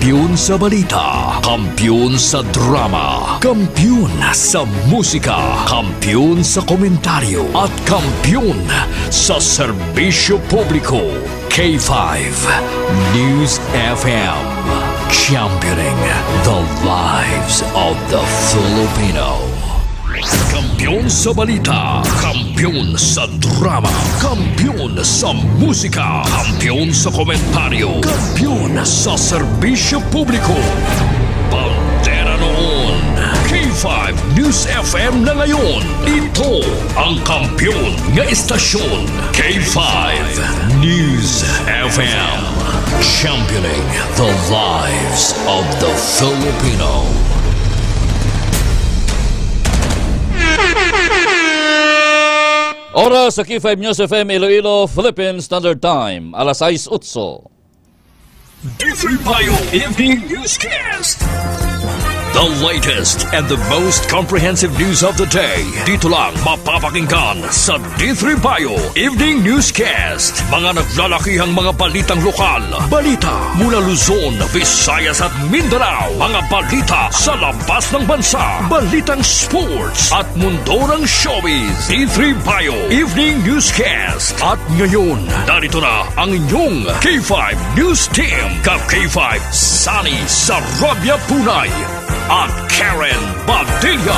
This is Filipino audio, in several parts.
Kampiyon sa balita, kampiyon sa drama, kampiyon sa musika, kampiyon sa komentaryo, at kampiyon sa serbisyo publiko. K5 News FM, championing the lives of the Filipino. Kampiyon sa balita, kampiyon sa drama, kampiyon sa musika, kampiyon sa komentaryo, kampiyon sa serbisyo publiko. Bandera noon, K5 News FM na ngayon. Ito ang kampiyon nga istasyon, K5 News FM, championing the lives of the Filipino. Oras sa K5 News FM Iloilo, Philippine Standard Time, alas 6:08. D3 Bayo Evening Newscast. The latest and the most comprehensive news of the day. Dito lang mapapakinggan sa D3 Bayo Evening Newscast. Mga naglalakihang mga balitang lokal. Balita mula Luzon, Visayas at Mindanao. Mga balita sa labas ng bansa. Balitang sports at mundo ng showbiz. D3 Bayo Evening Newscast. At ngayon, narito na ang inyong K5 News Team. Kap K5 Sunny Sarabia Punay at Karen Badilla.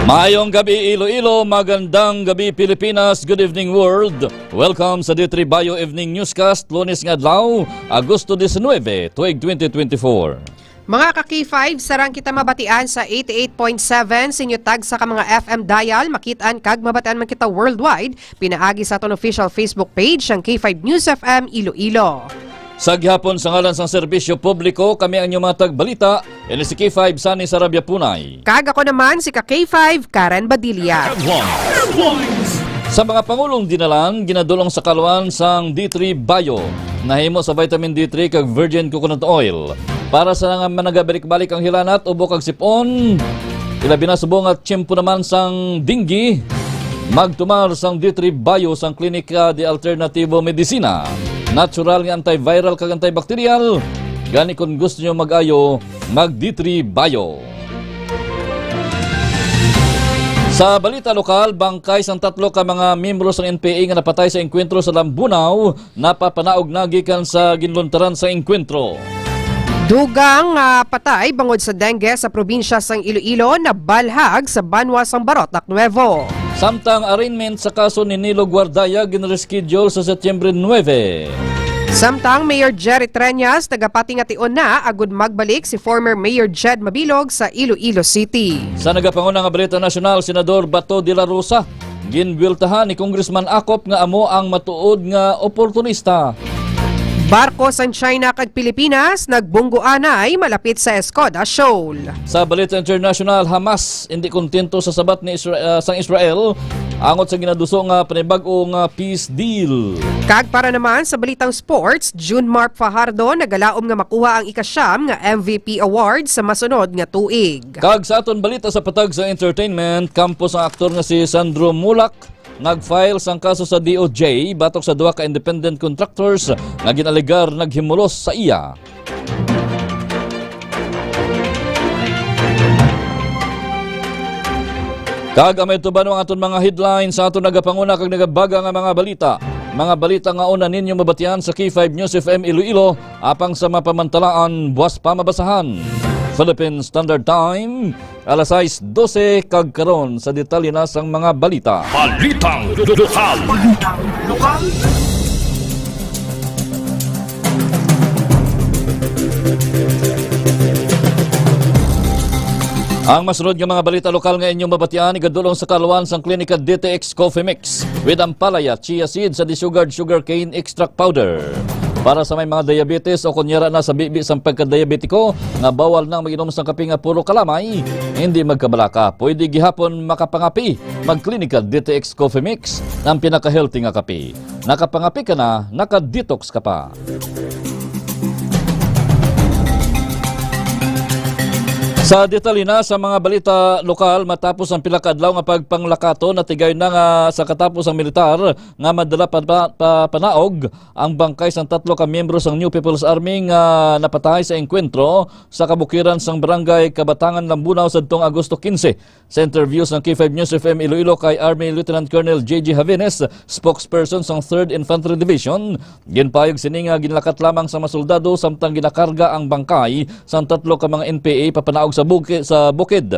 Mayong gabi Iloilo, magandang gabi Pilipinas, good evening world. Welcome sa D3 Bayo Evening Newscast, Lunes nga adlaw, Agosto 19, tuig 2024. Mga ka-K5, sarang kita mabatian sa 88.7 sinyo tag sa mga FM dial, makitaan kag mabatian man kita worldwide, pinaagi sa aton official Facebook page ang K5 News FM Iloilo. Sa gihapon sa ngalan sang serbisyo publiko, kami ang matag balita, ini si K5 Sunny Sarabia Punay. Kag ako naman si ka-K5 Karen Badilla. Sa mga pangulong dinalan, ginadulong sa kaluan sang D3 Bayo, nahimo sa vitamin D3 kag virgin coconut oil. Para sa nga managabalik-balik ang hilanat, ubo kag sipon, ilabi na subong at tiyempo naman sang dinggi, magtumar sang D3 Bayo sang Klinika de Alternativo Medicina. Natural nga antiviral kag antibacterial, gani kung gusto nyo mag-ayo, mag D3 Bayo. Sa balita lokal, bangkay sang 3 ka mga miyembro sa NPA nga napatay sa engkwentro sa Lambunaw, napapanaog nagikan sa ginluntaran sa engkwentro. Dugang patay bangod sa dengue sa probinsya sang Iloilo na balhag sa Banwa sang Barotac Nuevo. Samtang arraignment sa kaso ni Nilo Guardaya ginreschedule sa Setyembre 9. Samtang Mayor Jerry Treñas nagapatingation na agud magbalik si former Mayor Jed Mabilog sa Iloilo City. Sa nagapanguna nga balita nasyonal, Senador Bato de la Rosa ginbueltahan ni Congressman Acop nga amo ang matuod nga oportunista. Barko sa China kag Pilipinas nagbunggoanay malapit sa Escoda Shoal. Sa balita international, Hamas hindi kontento sa sabat ni Israel angot sa ginaduso nga panibag-o nga peace deal. Kag para naman sa balitang sports, Junmar Fajardo nagalaom nga makuha ang ikasyam nga MVP award sa masunod nga tuig. Kag sa aton balita sa patag sa entertainment, kampo sa aktor nga si Sandro Mulak nag-file sang kaso sa DOJ batok sa 2 ka independent contractors nga ginaligar naghimulos sa iya. Kag amay tuban ang aton mga headlines sa aton nagapanguna kag nagabaga nga mga balita. Mga balita nga una ninyo mabatian sa K5 News FM Iloilo apang sa mapamantalaan buwas pa mabasahan. Philippine Standard Time, alas 6:12 kag karon sa detalye na sang mga balita. Balitang lokal. Balitang lokal. Ang masunod nga mga balita lokal nga inyong mabatian, igadulong sa kaluan sang Klinika DTX Coffee Mix with ampalaya, chia seeds and sugared sugarcane extract powder. Para sa may mga diabetes o kunyara na sa bibi sa pagka-diabetiko nga bawal nang mag-inom sa kape nga puro kalamay, hindi magkabalaka. Pwede gihapon makapangapi. Mag-Clinical DTX Coffee Mix ng pinaka-healthy nga kape. Nakapangapi ka na, naka-detox ka pa. Sa detalye na sa mga balita lokal, matapos ang pila ka adlaw nga pagpanglakato natigay na nga sa katapos ang militar nga madala panaog ang bangkay sang 3 ka miyembro sang New People's Army nga napatay sa engkwentro sa kabukiran sang barangay Kabatangan, Lambunaw sadtong Agosto 15. Sa interviews ng K5 News FM Iloilo kay Army Lieutenant Colonel J.G. Javines, spokesperson sang 3rd Infantry Division, ginpayag sini nga ginlakat lamang sa mga soldado samtang ginakarga ang bangkay sang 3 ka mga NPA papanaog sa bukid.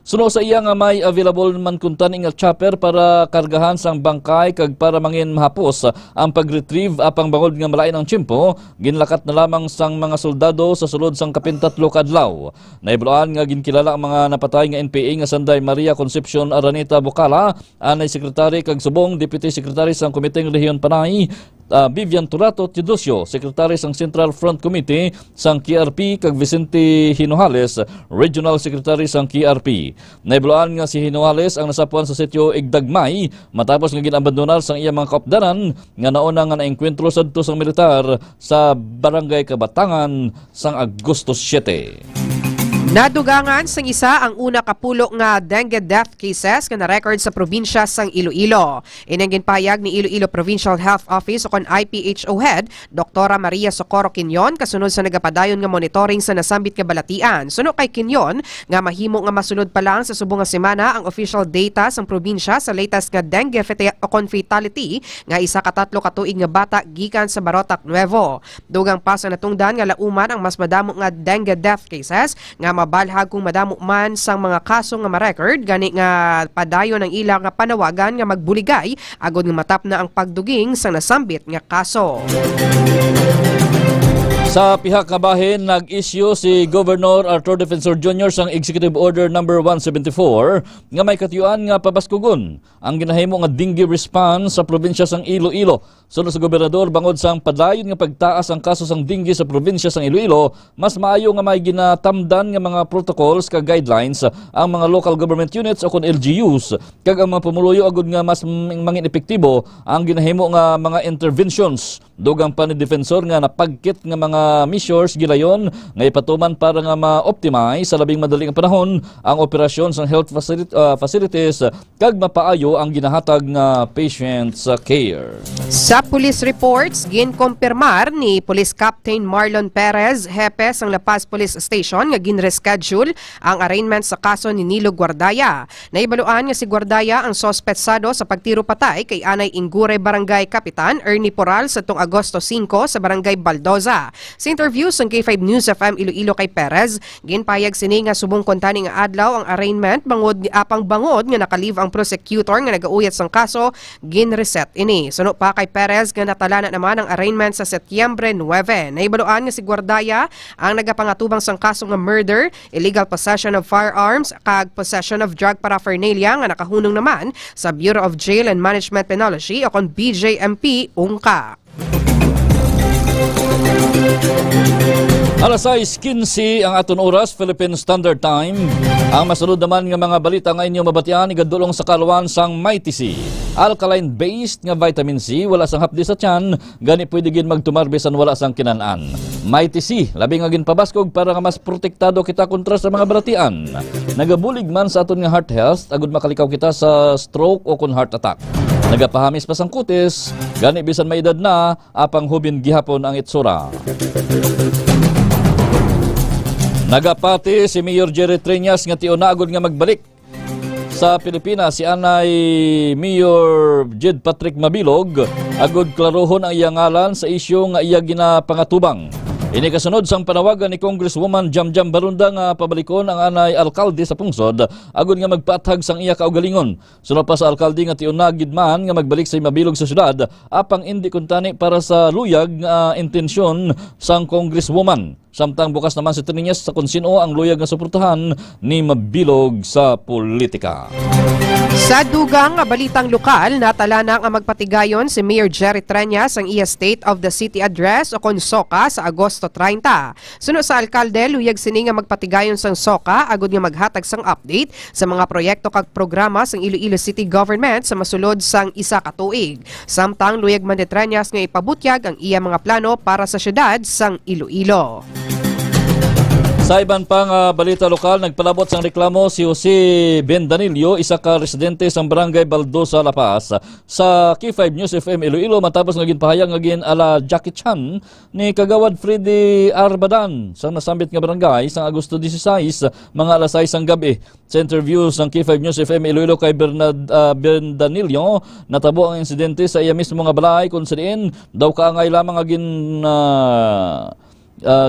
Suno sa iya nga may available man kuntan nga chopper para kargahan sang bangkay kag para mangin mahapos ang pag-retrieve apang bangod nga malain ang tiyempo, ginlakat na lamang sang mga soldado sa sulod sang kapintatlo ka adlaw. Naibloan nga ginkilala ang mga napatay nga NPA nga sanday Maria Concepcion Araneta Bocala, anay sekretary kag subong deputy secretary sang Komiteng Rehiyon Panay, Vivian Turato Tidosio, Secretary sang Central Front Committee sang KRP kag Vicente Hinojales, Regional Secretary sang KRP. Naibloan nga si Hinojales ang nasapuan sa sitio Igdagmay matapos nga ginabandonar sang iya mga kaupdanan nga nauna nga naengkwentro sadto sang militar sa Barangay Kabatangan sang Agosto 7. Nadugangan sang isa ang una kapulo nga dengue death cases nga na-record sa probinsya sang Iloilo. Inang ginpayag ni Iloilo Provincial Health Office o kon IPHO Head, Dr. Maria Socorro Quinyon, kasunod sa nagapadayon nga monitoring sa nasambit nga balatian. Suno kay Quinyon nga mahimo nga masunod pa lang sa subong nga semana ang official data sang probinsya sa latest nga dengue fatality nga isa ka 3 ka tuig nga bata gikan sa Barotac Nuevo. Dugang pa sa natungdan nga lauman ang mas madamo nga dengue death cases nga mabalhag kung madamo man sang mga kaso nga ma-record, gani nga padayon ang ilang nga panawagan nga magbuligay agod nga matap na ang pagduging sa nasambit nga kaso. Sa pihak nga bahin, nag-issue si Governor Arthur Defensor Jr. sang Executive Order No. 174 nga may katiyuan nga pabaskugon ang ginahimo nga dengue response sa probinsya sang Iloilo. Sunod sa gobernador, bangod sang padayon nga pagtaas ang kaso sang dengue sa probinsya sang Iloilo, mas maayo nga may ginatamdan nga mga protocols kag guidelines ang mga local government units o kon LGUs kag ang mga pumuluyo agud nga mas mangin epektibo ang ginahimo nga mga interventions. Dugang pa ni Defensor nga napagkit nga mga measures gilayon nga ipatuman para nga ma-optimize sa labing madaling panahon ang operasyon sa health facilities kag mapaayo ang ginahatag nga patients care. Sa police reports, ginkompirmar ni Police Captain Marlon Perez, hepe sang La Paz Police Station nga ginreschedule ang arraignment sa kaso ni Nilo Guardaya. Naibaluan nga si Guardaya ang sospetsado sa pagtiro patay kay Anay Ingure Barangay Kapitan Ernie Poral sa tong Agosto 5 sa Barangay Baldoza. Sa interview sa K5 News FM Iloilo kay Perez, ginpayag sini nga subong kontani nga adlaw ang arraignment bangod apang bangod nga nakalive ang prosecutor nga nagauyat sang kaso, ginreset ini. Suno pa kay Perez nga natalana naman ang arraignment sa Setyembre 9. Naibaluan nga si Guardaya ang nagapangatubang sang kaso nga murder, illegal possession of firearms kag possession of drug paraphernalia nga nakahunong naman sa Bureau of Jail and Management Penology o kon BJMP UNCA. Alas 6:15 ang aton oras, Philippine Standard Time. Ang masunod naman nga mga balita nga inyo mabatian igadulong sa kaluan sang Mighty C. Alkaline-based nga vitamin C, wala sang hapdi sa tiyan, gani pwede gin magtumarbisan wala sang kinanan. Mighty C, labi nga ginpabaskog para nga mas protektado kita kontra sa mga balatian. Nagabulig man sa aton nga heart health, agud makalikaw kita sa stroke o kon heart attack. Nagapahamis pa sang kutis, gani bisan may edad na, apang hubin gihapon ang itsura. Nagapati si Mayor Jerry Triñas nga tiuna agud nga magbalik sa Pilipinas si Anay Mayor Jed Patrick Mabilog agud klarohon ang iyang ngalan sa isyu nga iya ginapangatubang. Ini kasunod sang panawagan ni Congresswoman Jamjam Barunda nga pabalikon ang anay alkalde sa pungsod agud nga magpaathag sang iya kaugalingon. Sunod pa sa alkalde nga tiuna gidman nga magbalik sa Mabilog sa syudad apang indi kuntani para sa luyag nga intensyon sang Congresswoman. Samtang bukas naman si Triñas sa kung sino ang luyag nga suportahan ni Mabilog sa politika. Sa dugang nga balitang lokal, natala na ang magpatigayon si Mayor Jerry Triñas ang iya State of the City Address o kon SOCA sa Agosto 30. Suno sa alkalde, luyag sini nga magpatigayon sang SOCA agud nga maghatag sang update sa mga proyekto kag programa sang Iloilo City Government sa masulod sang isa ka tuig. Samtang luyag man ni Triñas nga ipabutyag ang iya mga plano para sa syudad sang Iloilo. Sa iban pang balita lokal, nagpalabot sang reklamo si Jose Ben Danilio, isa ka residente sa Barangay Baldosa, La Paz, sa K5 News FM Iloilo matapos nga ginpahayag nga gin ala Jackie Chan ni Kagawad Freddy Arbadan sa nasambit nga barangay sang Agosto 16 mga alas 6 ang gabi. Sa interview sang K5 News FM Iloilo kay Ben Danilio, natabo ang insidente sa iya mismo nga balay kung saan daw kaangay lamang nga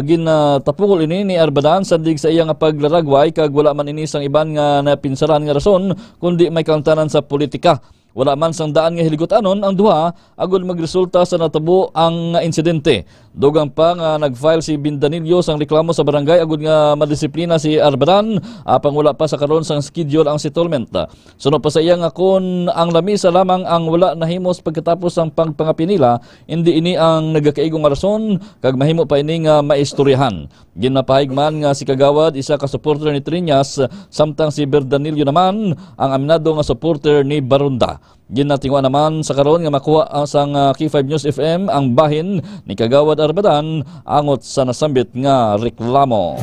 ginatapukol ini ni Arbadan sandig sa iya nga paglaragway kag wala man ini sang iban nga napinsaran nga rason kundi may kaangtanan sa politika. Wala man sang daan nga hiligutan-on ang duha agud magresulta sa natabo ang insidente. Dugang pa nga nag-file si Bindanillo sang reklamo sa barangay agud nga madisiplina si Arbadan apang wala pa sa karon sang schedule ang settlement. Sunod pa sa iya nga kun ang lamisa lamang ang wala nahimos pagkatapos ang pangpangapinila, hindi ini ang nagakaigong rason kag mahimo pa ini nga maistoryahan. Ginapahigman nga si Kagawad isa ka supporter ni Triñas samtang si Bindanillo naman ang aminado nga supporter ni Barunda. Ginatingwa naman sa karon nga makuha sang K5 News FM ang bahin ni Kagawad Arbadan angot sa nasambit nga reklamo.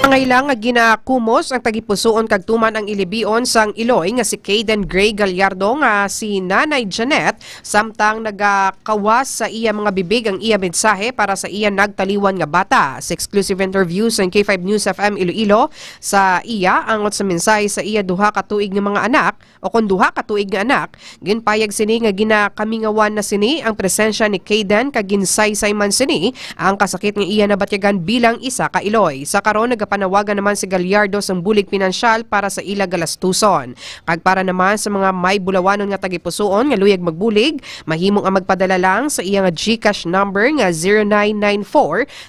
Ngailang nga ginakumos ang tagipusoon kag tuman ang ilibion sang Iloy nga si Caden Gray Gallardo nga si Nanay Janet samtang nagakawas sa iya mga bibig ang iya mensahe para sa iya nagtaliwan nga bata. Sa exclusive interview sa K5 News FM Iloilo sa iya angot sa mensahe sa iya duha ka tuig nga mga anak o kun duha ka tuig nga anak, ginpayag sini nga ginakamingawan na sini ang presensya ni Caden kag ginsaysay man sini ang kasakit nga iya nabatyagan bilang isa ka Iloy. Sa karon panawagan naman si Gallardo sang bulig pinansyal para sa ila galastuson. Kag para naman sa mga may bulawanon nga tagipusoon nga luyag magbulig, mahimong ang magpadala lang sa iya nga GCash number nga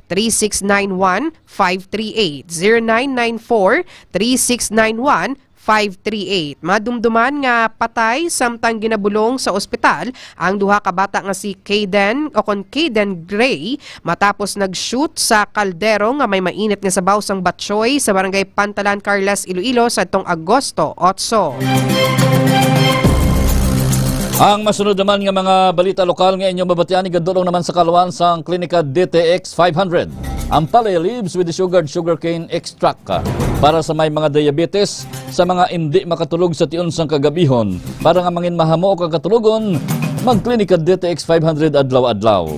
0994-3691-538. 0994-3691-538. Madumduman nga patay samtang ginabulong sa ospital ang duha ka bata nga si Caden Gray matapos nag-shoot sa kaldero nga may mainit nga sabaw sang Batchoy sa barangay Pantalan, Carles, Iloilo sa itong Agosto 8. Ang masunod naman nga mga balita lokal nga inyong babatian igadulong naman sa kaluan sang Klinika DTX 500. Ang palay leaves with the sugarcane extract para sa may mga diabetes, sa mga hindi makatulog sa tiyon sang kagabihon, para nga mangin mahamo o kakatulogon, mag-Klinika DTX 500 adlaw-adlaw.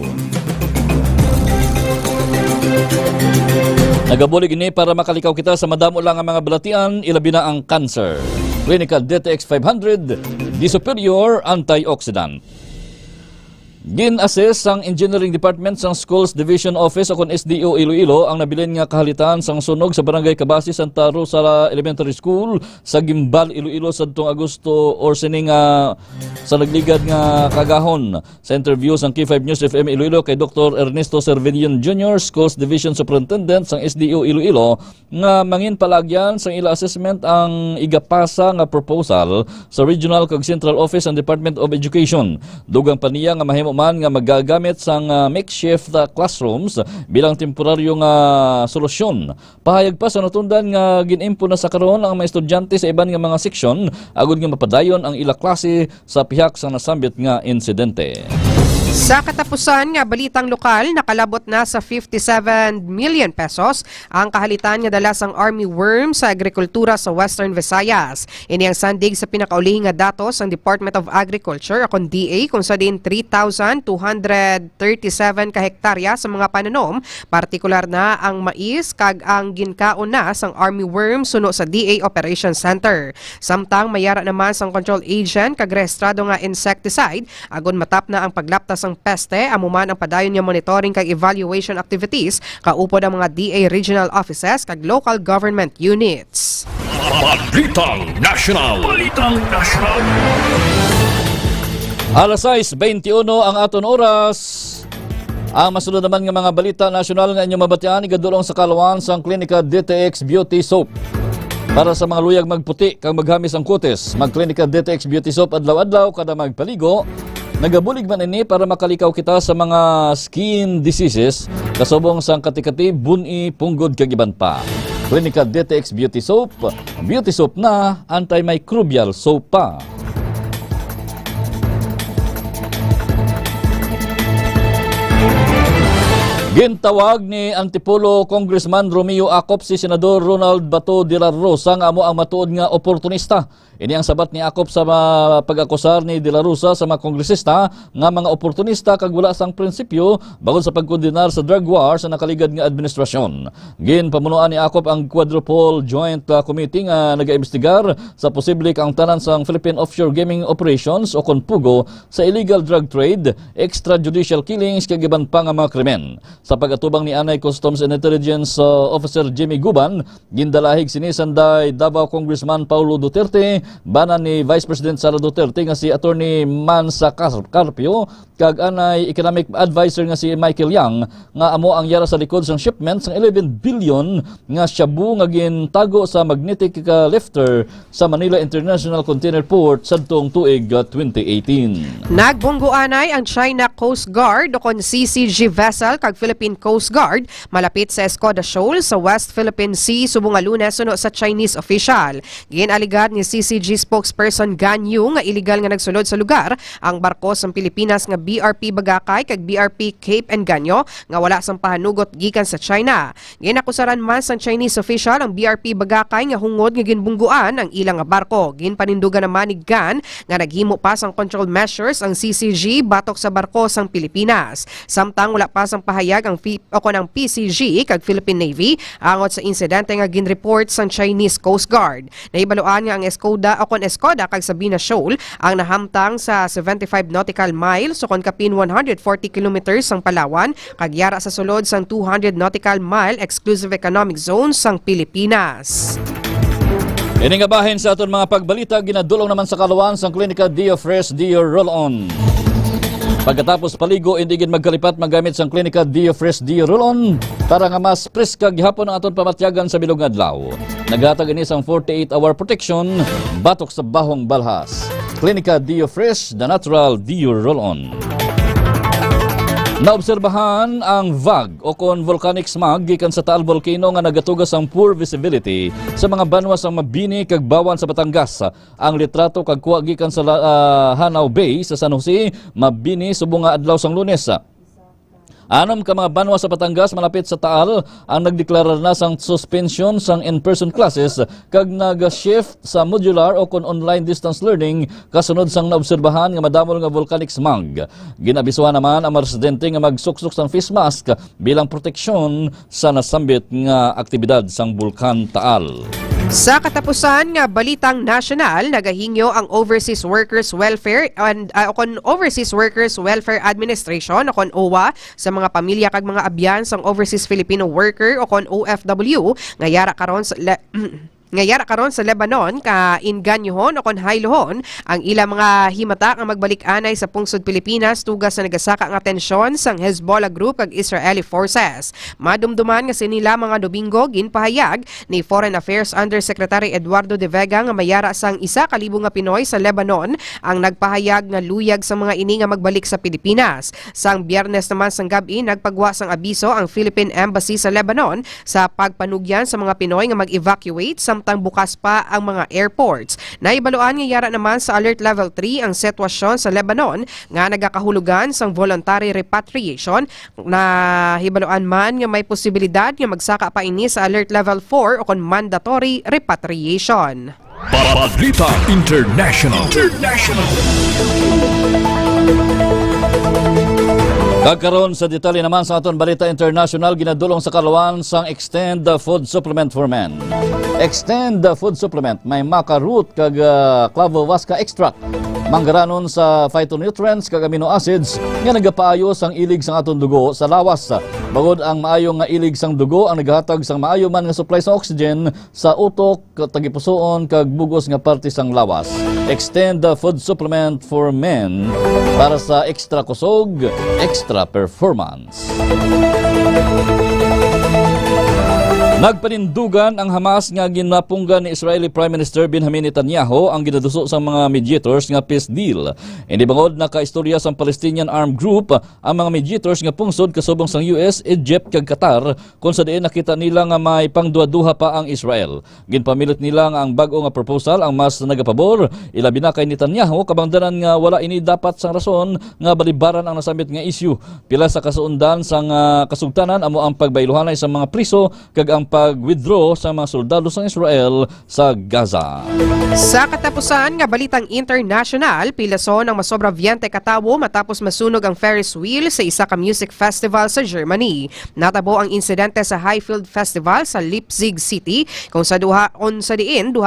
Nagabulig ini para makalikaw kita sa madamo lang ang mga balatian, ilabi na ang cancer. Klinika DTX 500, the superior antioxidant. Gin-assess sang Engineering Department sang Schools Division Office o kon SDO Iloilo ang nabilin nga kahalitan sang sunog sa Barangay Cabasi, Santa Rosa Elementary School sa Gimbal, Iloilo sa Agosto or sining sa nagligad nga kagahon. Sa interview sang K5 News FM Iloilo kay Dr. Ernesto Servillon Jr., Schools Division Superintendent sang SDO Iloilo, nga mangin palagyan sang ila assessment ang igapasa nga proposal sa Regional kag Central Office ang Department of Education. Dugang paniya nga mahimo man nga magagamit sang makeshift classrooms bilang temporaryo nga solusyon. Pahayag pa sa natundan nga ginimpo na sa karon ang mga estudyante sa iban nga mga seksyon agud nga mapadayon ang ila klase sa pihak sa nasambit nga insidente. Sa katapusan nga balitang lokal, nakalabot na sa 57 million pesos ang kahalitan nga dala sang army worm sa agrikultura sa Western Visayas. Ini ang sandig sa pinakauli nga datos ng Department of Agriculture akong DA kung sa din 3,237 ka hektarya sa mga pananom, partikular na ang mais kag ang ginkaon na sang army worm suno sa DA Operation Center. Samtang mayara naman sang control agent kag rehistrado nga insecticide agon matap na ang paglaptas ang peste, amuman ang padayon niya monitoring kag evaluation activities kaupod ang mga DA regional offices kag local government units. Balitang National. Alas 6:21 ang aton oras. Ang masunod naman nga mga balita nasyonal nga inyong mabatian igadulong sa kaluan sang Klinika DTX Beauty Soap. Para sa mga luyag magputi kang maghamis ang kutis, mag-Klinika DTX Beauty Soap adlaw-adlaw kada magpaligo. Nagabulig man ini para makalikaw kita sa mga skin diseases kasubong sang katikati, buni, punggod kag iban pa. Klinika DTX Beauty Soap na antimicrobial soap pa. Gintawag ni Antipolo Congressman Romeo Acop si Senador Ronald Bato de la Rosa nga amo ang matuod nga oportunista. Ini ang sabat ni Acop sa pag-akusar ni de la Rosa sa mga kongresista nga mga oportunista kag wala sang prinsipyo bagon sa pagkondenar sa drug war sa nakaligad nga administrasyon. Ginpamunuan ni Acop ang Quadruple Joint Committee nga nagaimbestigar sa posible kaangtanan sang Philippine Offshore Gaming Operations o KONPUGO sa illegal drug trade, extrajudicial killings kag iban pa nga mga krimen. Sa pag-atubang ni Anay Customs and Intelligence Officer Jimmy Guban, gindalahig sinisanday Davao Congressman Paulo Duterte, banan ni Vice President Sara Duterte nga si Attorney Mansa Carpio, kag anay economic advisor nga si Michael Yang nga amo ang yara sa likod sang shipment sang 11 billion nga shabu nga gintago sa magnetic lifter sa Manila International Container Port sadtong tuig 2018. Nagbungguanay ang China Coast Guard o kon CCG vessel kag Philippine Coast Guard malapit sa Escoda Shoal sa West Philippine Sea subong nga Lunes suno sa Chinese official. Ginaligad ni CCG spokesperson Gan Yu nga illegal nga nagsulod sa lugar ang barko sa Pilipinas nga BRP Bagakay kag BRP Cape Engaño nga wala sang pahanugot gikan sa China. Ginakusaran man sang Chinese official ang BRP Bagakay nga hungod nga ginbungguan ang ilang nga barko. Ginpanindugan naman ni Gan nga naghimo pa sang control measures ang CCG batok sa barko sang Pilipinas. Samtang wala pa sang pahayag ang PCG kag Philippine Navy angot sa insidente nga ginreport sang Chinese Coast Guard. Nahibaluan nga ang Escoda kag Sabina Shoal ang nahamtang sa 75 nautical miles so kon kapin 140 kilometers sang Palawan kag yara sa sulod sang 200 nautical mile exclusive economic zone sang Pilipinas. Ini nga bahin sa aton mga pagbalita ginadulong naman sa Kalawan sang Klinika Dio Fresh Dio Roll-On. Pagkatapos paligo, hindi gin magkalipat magamit sang Klinika Dio Fresh Dio Roll-On para nga mas preska gihapon ang aton pamatyagan sa bilog nga adlaw. Naghatag ini sang 48-hour protection batok sa bahong balhas. Klinika Dio Fresh, the natural Dio Roll-On. Naobserbahan ang VAG o kon volcanic smog gikan sa Taal Volcano nga nagatugas ang poor visibility sa mga banwa sa Mabini kag Bawan sa Batangas. Ang litrato kag kuha gikan sa Hanau Bay sa San Jose, Mabini subong nga adlaw sang Lunes. Anom ka mga banwa sa Batangas malapit sa Taal ang nagdeklarar na sang suspension sang in-person classes kag nag-shift sa modular o kon online distance learning kasunod sang naobserbahan nga madamol nga volcanic smog. Ginabisuhan naman ang mga residente nga magsuksok sang face mask bilang proteksyon sa nasambit nga aktibidad sang Bulkan Taal. Sa katapusan nga balitang nasyonal, nagahingyo ang Overseas Workers Welfare and Overseas Workers Welfare Administration o kon OWA sa mga pamilya kag mga abyan sang Overseas Filipino Worker o kon OFW nga yara karon sa Lebanon ka inganyohon o kon haylohon ang ilang mga himata nga magbalik-anay sa pungsod Pilipinas tugas sa nagasaka nga tensyon sang Hezbollah group kag Israeli forces. Madumduman nga sinila mga Domingo ginpahayag ni Foreign Affairs Undersecretary Eduardo De Vega nga mayara sang 1,000 nga Pinoy sa Lebanon ang nagpahayag nga luyag sa mga ini nga magbalik sa Pilipinas. Sang Biyernes naman sang gabi nagpagwa sang abiso ang Philippine Embassy sa Lebanon sa pagpanugyan sa mga Pinoy nga mag-evacuate samtang bukas pa ang mga airports. Naibaluan nga yara naman sa Alert Level 3 ang sitwasyon sa Lebanon nga nagakahulugan sang voluntary repatriation na hibaluan man nga may posibilidad nga magsaka pa ini sa Alert Level 4 o kon mandatory repatriation. Balita International. Kagkaroon sa detalye naman sa aton balita international, ginadulong sa Kalawan sang Extend Food Supplement for Men. Extend Food Supplement may maca root kag clavovasca extract. Manggaranon sa phytonutrients kag amino acids nga nagapaayo sang ilig sang aton dugo sa lawas. Bagod ang maayong nga ilig sang dugo ang naghatag sang maayo man nga supply sa oxygen sa utok, tagipusoon kag bugos nga parte sang lawas. Extend Food Supplement for Men para sa extra kusog, extra performance. Nagpanindugan ang Hamas nga ginapunggan ni Israeli Prime Minister Benjamin Netanyahu ang ginaduso sa mga mediators nga peace deal. Hindi bangod na kaistorya sa Palestinian Armed Group ang mga mediators nga pungsod kasubong sang US, Egypt kag Qatar kung sa diin nakita nila nga may pangduha-duha pa ang Israel. Ginpamilit nila nga ang bag-o nga proposal ang mas nagapabor ilabi na kay Netanyahu kabangdanan nga wala ini dapat sang rason nga balibaran ang nasamit nga issue. Pila sa kasuundan sang kasugtanan amo ang pagbailuhanay sa mga priso kag ang pag-withdraw sa mga soldado sa Israel sa Gaza. Sa katapusan nga balitang international, pilason ang masobra biyente katawo matapos masunog ang Ferris wheel sa isa ka music festival sa Germany. Natabo ang insidente sa Highfield Festival sa Leipzig City kung sa duha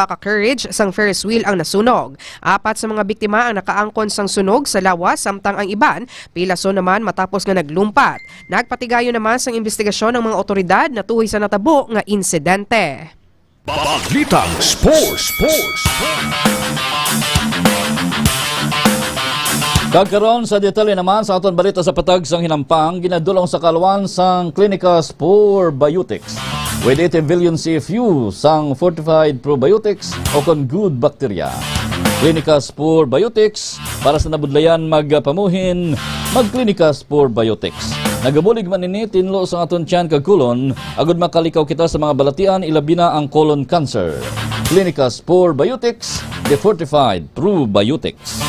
ka carriage sang Ferris wheel ang nasunog. 4 sa mga biktima ang nakaangkon sang sunog sa lawas samtang ang iban pilason naman matapos nga naglumpat. Nagpatigayo naman sang investigasyon ng mga otoridad na tuhoy sa natabo nga insidente. Balitang Sports. Kagkaroon sa detalye naman sa aton balita sa patag sang hinampang ginadulong sa kalwan sang Clinicas Probiotics with 80 billion CFU sang fortified probiotics o kon good bacteria. Clinicas Probiotics para sa nabudlayan magpamuhin mag-Clinicas Probiotics. Nagabulig man ini tinlo sa aton tiyan kag kulon agud makalikaw kita sa mga balatian ilabi na ang colon cancer. Clinicas Probiotics, the fortified probiotics.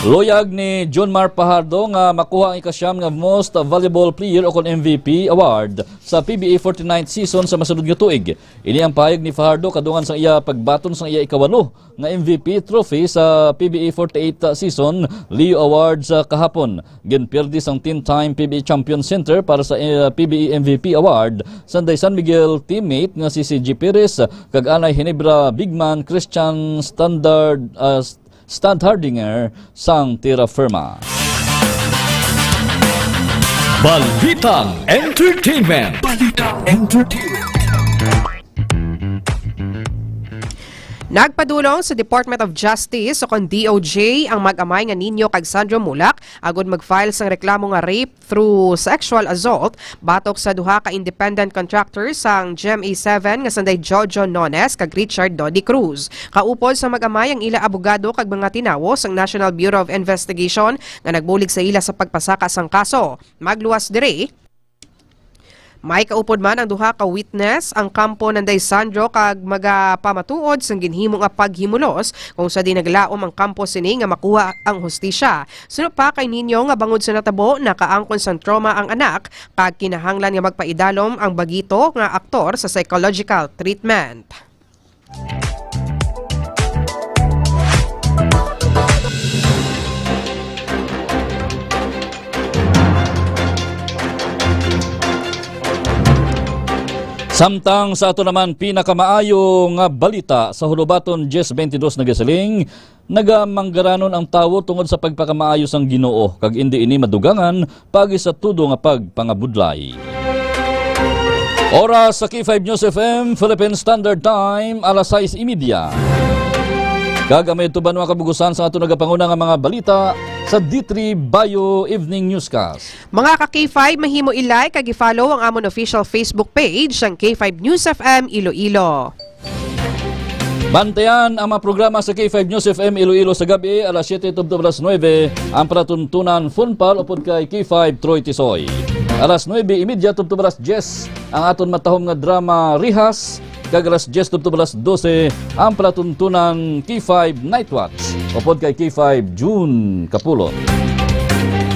Loyag ni John Mar Pajardo nga makuha ang ikasyam nga Most Valuable Player o kon MVP award sa PBA 49th season sa masunod nga tuig. Ini ang pahayag ni Fajardo kadungan sa iya pagbaton sa iya ikawalo nga MVP trophy sa PBA 48th season Leo Awards kahapon. Ginpirdi sang 10-time PBA Champion Center para sa PBA MVP award sanday San Miguel teammate nga si CG Perez kag anay Hinebra Bigman Christian Stadhardinger sang Terra Firma. Balitang Entertainment. Nagpadulong sa Department of Justice o kon DOJ ang mag-amay nga ninyo kag Sandro Mulak agud mag-file sang reklamo nga rape through sexual assault batok sa duha ka independent contractors sang GMA7 nga sanday Jojo Nones kag Richard Dodi Cruz. Kaupod sa mag-amay ang ila abogado kag mga tinawo sang National Bureau of Investigation nga nagbulig sa ila sa pagpasaka sang kaso. Magluwas dire may kaupod man ang duha ka witness ang kampo nanday Sandro kag magapamatuod sang ginhimo nga paghimulos kung sa di naglaom ang kampo sini nga makuha ang hustisya. Sunod pa kay ninyo nga bangod sa natabo nakaangkon sang trauma ang anak kag kinahanglan nga magpaidalom ang bagito nga aktor sa psychological treatment. Samtang sa ato naman pinakamaayo nga balita sa Hulubaton 10:22 nagasiling, nagamanggaranon ang tawo tungod sa pagpakamaayo sang Ginoo kag indi ini madugangan pagi sa tudo nga pagpangabudlay. Oras sa K5 News FM Philippine Standard Time alas 6:30. Kagamay tuban mga kabugusan sa ato nagapanguna nga mga balita sa D3 Bayo Evening Newscast. Mga ka-K5, mahimo i-like kag i-follow ang amon official Facebook page ang K5 News FM Iloilo. Bantayan ang mga programa sa K5 News FM Iloilo sa gabi alas 7:09 ang pratuntunan Funpal upod kay K5 Troy Tisoy. Alas 9:30 10 ang aton matahom nga drama Rihas. Kag alas 10:12 ang palatuntunan K5 Night Watch upod kay K5 June Kapulot.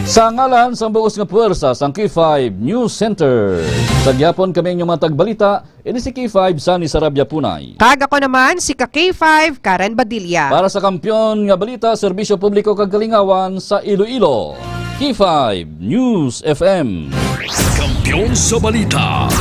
Sa ngalan sa buos nga puwersa sang K5 News Center. Sa gyapon kami inyong mga tagbalita, ini si K5 Sunny Sarabia Punay. Kag ako naman si K5 Karen Badilla. Para sa kampiyon nga balita, serbisyo publiko kag kalingawan sa Iloilo. K5 News FM. Kampiyon sa balita.